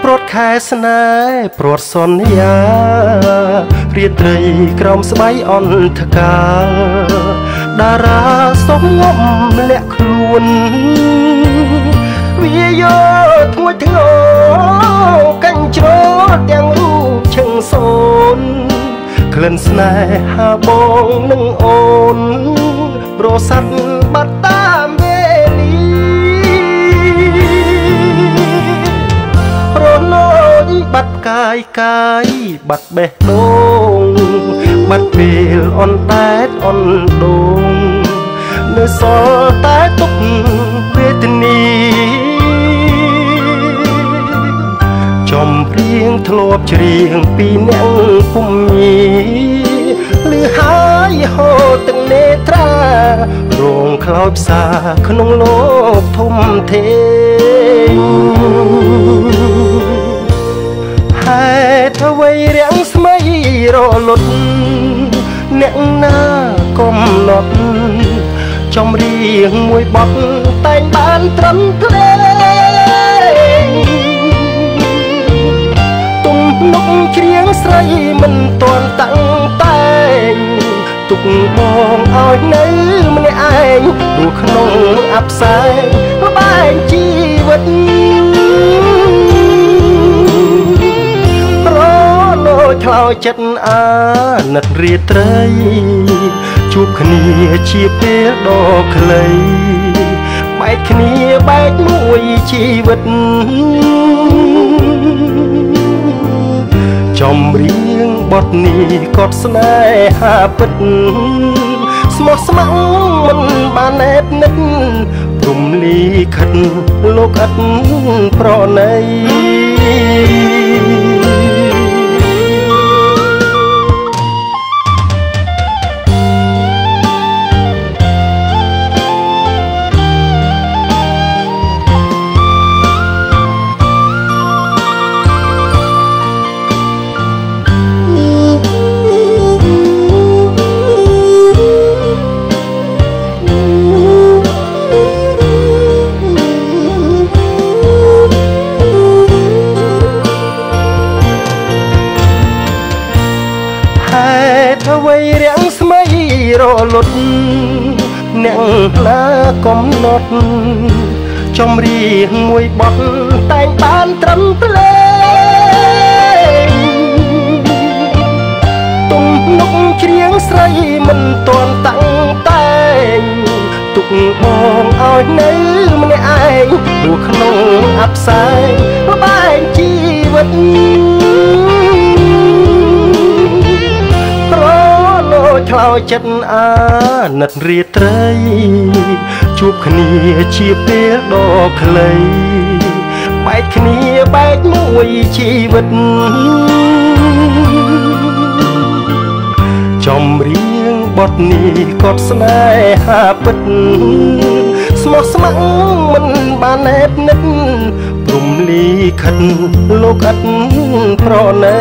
ព្រាត់ខែស្នេហ៍ព្រាត់សន្យារាត្រីក្រោមស្បៃអន្តកាលតារាសុំងំលាក់ខ្លួនវាយកធ្ងួចធ្ងរកាញ់ជ្រោទាំងរូបឈឹងសូនក្លិនស្នេហាបងនឹងអូនរសាត់បាត់តាមវេលារលូនបាត់កាយបាត់បេះដូងបាត់ពេលអនតែតអនដូងនៅសល់តែទុកវេទនាចំរៀងធ្លាប់ច្រៀងពីអ្នកពុំញីឮហើយហូរទឹកនេត្រារងខ្លោចផ្សាក្នុងលោកធំធេងហេតុអ្វីរាំងស្មៃរលត់អ្នកណាកំណត់ចំរៀងមួយបទតែងបានត្រឹមភ្លេងទំនុកច្រៀងស្រីមិនទាន់តាំងតែងទុកបងឲ្យនៅម្នាក់ឯងព្រោះក្នុងអប្សែងល្បែងជីវិតខ្លោចចិត្តអាណិតរាត្រីជួបគ្នាជាពេលដ៏ខ្លីបែកគ្នាបែកមួយជីវិតចំរៀងបទនេះកត់ស្នេហាពិតស្មោះស្ម័គ្រមិនបានណែបនិតព្រំលីខិតលោកឥតប្រណីអ្វីរាំងស្មៃរលត់អ្នកណាកំណត់ចំរៀងមួយបទតែងបានត្រឹមភ្លេងទំនុកច្រៀងស្រីមិនទាន់តាំងតែងទុកបងឲ្យនៅម្នាក់ឯងព្រោះក្នុងអប្សែងល្បែងជីវិតខ្លោចចិត្តអាណិតរាត្រីជួបគ្នាជាពេលដ៏ខ្លីបែកគ្នាបែកមួយជីវិតចំរៀងបទនេះកត់ស្នេហាពិតស្មោះស្ម័គ្រមិនបានណែបនិតព្រំលីខិតលោកឥតប្រណី